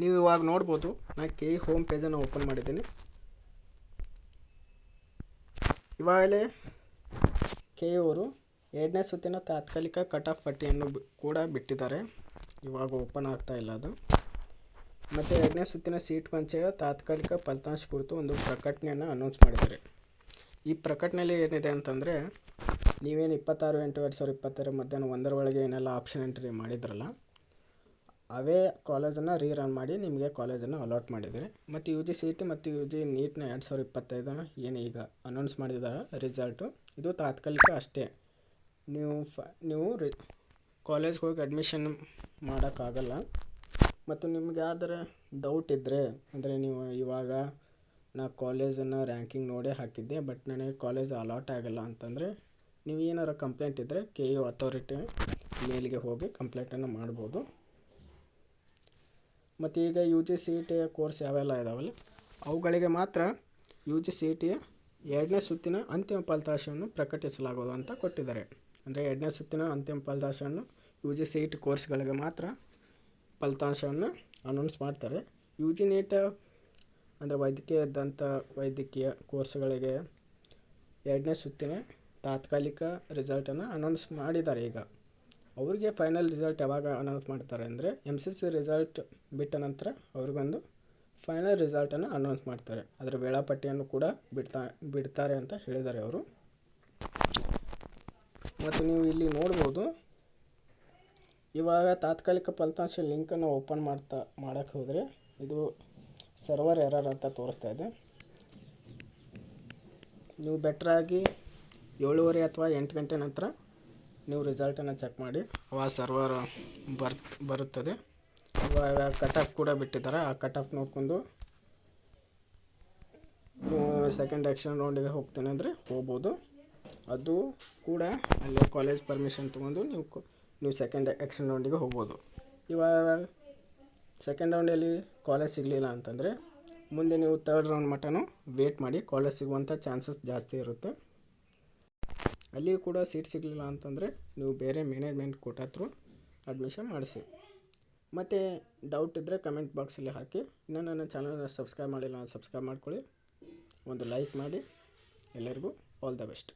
ನೀವು ಇವಾಗ ನೋಡ್ಬೋದು, ನಾನು ಕೆ ಇ ಹೋಮ್ ಪೇಜನ್ನು ಓಪನ್ ಮಾಡಿದ್ದೀನಿ. ಇವಾಗಲೇ ಕೆ ಇ ಅವರು 2ನೇ ಸುತ್ತಿನ ತಾತ್ಕಾಲಿಕ ಕಟ್ ಆಫ್ ಪಟ್ಟಿಯನ್ನು ಕೂಡ ಬಿಟ್ಟಿದ್ದಾರೆ. ಇವಾಗ ಓಪನ್ ಆಗ್ತಾ ಇಲ್ಲ ಅದು. ಮತ್ತು 2ನೇ ಸುತ್ತಿನ ಸೀಟ್ ಪಂಚೆಯ ತಾತ್ಕಾಲಿಕ ಫಲಿತಾಂಶ ಕುರಿತು ಒಂದು ಪ್ರಕಟಣೆಯನ್ನು ಅನೌನ್ಸ್ ಮಾಡಿದ್ದಾರೆ. ಈ ಪ್ರಕಟಣೆಯಲ್ಲಿ ಏನಿದೆ ಅಂತಂದರೆ, ನೀವೇನು 26/8/2020 ಮಧ್ಯಾಹ್ನ 1 ಒಳಗೆ ಏನೆಲ್ಲ ಆಪ್ಷನ್ ಎಂಟ್ರಿ ಮಾಡಿದ್ರಲ್ಲ, ಅವೇ ಕಾಲೇಜನ್ನು ರೀರನ್ ಮಾಡಿ ನಿಮಗೆ ಕಾಲೇಜನ್ನು ಅಲಾಟ್ ಮಾಡಿದ್ದಾರೆ. ಮತ್ತು you G C E T ಮತ್ತು ಯು ಜಿ ನೀಟ್ನ 2025 ಏನು ಈಗ ಅನೌನ್ಸ್ ಮಾಡಿದ್ದಾರೆ ರಿಸಲ್ಟು, ಇದು ತಾತ್ಕಾಲಿಕ ಅಷ್ಟೇ. ನೀವು ಕಾಲೇಜ್ಗೆ ಹೋಗಿ ಅಡ್ಮಿಷನ್ ಮಾಡೋಕ್ಕಾಗಲ್ಲ. ಮತ್ತು ನಿಮ್ಗೆ ಯಾವ್ದಾರ ಡೌಟ್ ಇದ್ದರೆ, ಅಂದರೆ ನೀವು ಇವಾಗ ನಾ ಕಾಲೇಜನ್ನು ರ್ಯಾಂಕಿಂಗ್ ನೋಡೇ ಹಾಕಿದ್ದೆ ಬಟ್ ನನಗೆ ಕಾಲೇಜ್ ಅಲಾಟ್ ಆಗಲ್ಲ ಅಂತಂದರೆ, ನೀವು ಏನಾರ ಕಂಪ್ಲೇಂಟ್ ಇದ್ದರೆ ಕೆ ಯು ಅಥಾರಿಟಿ ಮೇಲ್ಗೆ ಹೋಗಿ ಕಂಪ್ಲೇಂಟನ್ನು ಮಾಡ್ಬೋದು. ಮತ್ತು ಈಗ ಯು ಜಿ ಸಿ ಇ ಟಿಯ ಕೋರ್ಸ್ ಯಾವೆಲ್ಲ ಇದಾವಲ್ಲ, ಅವುಗಳಿಗೆ ಮಾತ್ರ ಯು ಜಿ ಸಿ ಇ ಟಿಯ 2ನೇ ಸುತ್ತಿನ ಅಂತಿಮ ಫಲಿತಾಂಶವನ್ನು ಪ್ರಕಟಿಸಲಾಗುವುದು ಅಂತ ಕೊಟ್ಟಿದ್ದಾರೆ. ಅಂದರೆ 2ನೇ ಸುತ್ತಿನ ಅಂತಿಮ ಫಲಿತಾಂಶವನ್ನು you G C E T ಕೋರ್ಸ್ಗಳಿಗೆ ಮಾತ್ರ ಫಲಿತಾಂಶವನ್ನು ಅನೌನ್ಸ್ ಮಾಡ್ತಾರೆ. ಯು ಜಿ ನೀಟ್ ಅಂದರೆ ವೈದ್ಯಕೀಯ ಕೋರ್ಸ್ಗಳಿಗೆ 2ನೇ ಸುತ್ತಿನ ತಾತ್ಕಾಲಿಕ ರಿಸಲ್ಟನ್ನು ಅನೌನ್ಸ್ ಮಾಡಿದ್ದಾರೆ. ಈಗ ಅವ್ರಿಗೆ ಫೈನಲ್ ರಿಸಲ್ಟ್ ಯಾವಾಗ ಅನೌನ್ಸ್ ಮಾಡ್ತಾರೆ ಅಂದರೆ, MCC ರಿಸಲ್ಟ್ ಬಿಟ್ಟ ನಂತರ ಅವ್ರಿಗೊಂದು ಫೈನಲ್ ರಿಸಲ್ಟನ್ನು ಅನೌನ್ಸ್ ಮಾಡ್ತಾರೆ. ಅದರ ವೇಳಾಪಟ್ಟಿಯನ್ನು ಕೂಡ ಬಿಡ್ತಾರೆ ಅಂತ ಹೇಳಿದ್ದಾರೆ ಅವರು. ಮತ್ತು ನೀವು ಇಲ್ಲಿ ನೋಡ್ಬೋದು, ಇವಾಗ ತಾತ್ಕಾಲಿಕ ಫಲಿತಾಂಶ ಲಿಂಕನ್ನು ಓಪನ್ ಮಾಡೋಕ್ಕೆ ಹೋದರೆ ಇದು ಸರ್ವರ್ ಎರರ್ ಅಂತ ತೋರಿಸ್ತಾ ಇದೆ. ನೀವು ಬೆಟ್ರಾಗಿ 7:30 ಅಥವಾ 8 ಗಂಟೆ ನಂತರ ನೀವು ರಿಸಲ್ಟನ್ನು ಚೆಕ್ ಮಾಡಿ, ಅವಾಗ ಸರ್ವರ್ ಬರುತ್ತದೆ. ಇವಾಗ ಕಟ್ ಆಫ್ ಕೂಡ ಬಿಟ್ಟಿದ್ದಾರೆ. ಆ ಕಟ್ ಆಫ್ ನೋಡ್ಕೊಂಡು ನೀವು ಸೆಕೆಂಡ್ ಆಕ್ಷನ್ ರೌಂಡಿಗೆ ಹೋಗ್ತೇನೆ ಅಂದರೆ ಹೋಗ್ಬೋದು. ಅದು ಕೂಡ ಅಲ್ಲೇ ಕಾಲೇಜ್ ಪರ್ಮಿಷನ್ ತೊಗೊಂಡು ನೀವು ಸೆಕೆಂಡ್ ಆಕ್ಷನ್ ರೌಂಡಿಗೆ ಹೋಗ್ಬೋದು. ಇವಾಗ ಸೆಕೆಂಡ್ ರೌಂಡಲ್ಲಿ ಕಾಲೇಜ್ ಸಿಗಲಿಲ್ಲ ಅಂತಂದರೆ ಮುಂದೆ ನೀವು ಥರ್ಡ್ ರೌಂಡ್ ಮಟ್ಟನೂ ವೇಟ್ ಮಾಡಿ, ಕಾಲೇಜ್ ಸಿಗುವಂಥ ಚಾನ್ಸಸ್ ಜಾಸ್ತಿ ಇರುತ್ತೆ. ಅಲ್ಲಿಯೂ ಕೂಡ ಸೀಟ್ ಸಿಗಲಿಲ್ಲ ಅಂತಂದರೆ ನೀವು ಬೇರೆ ಮ್ಯಾನೇಜ್ಮೆಂಟ್ ಕೋಟಾ ಥ್ರೂ ಅಡ್ಮಿಷನ್ ಮಾಡಿಸಿ. ಮತ್ತು ಡೌಟ್ ಇದ್ದರೆ ಕಮೆಂಟ್ ಬಾಕ್ಸಲ್ಲಿ ಹಾಕಿ. ಇನ್ನೂ ನನ್ನ ಚಾನಲ್ನ ಸಬ್ಸ್ಕ್ರೈಬ್ ಮಾಡಿಲ್ಲ, ಸಬ್ಸ್ಕ್ರೈಬ್ ಮಾಡ್ಕೊಳ್ಳಿ, ಒಂದು ಲೈಕ್ ಮಾಡಿ. ಎಲ್ಲರಿಗೂ ಆಲ್ ದ ಬೆಸ್ಟ್.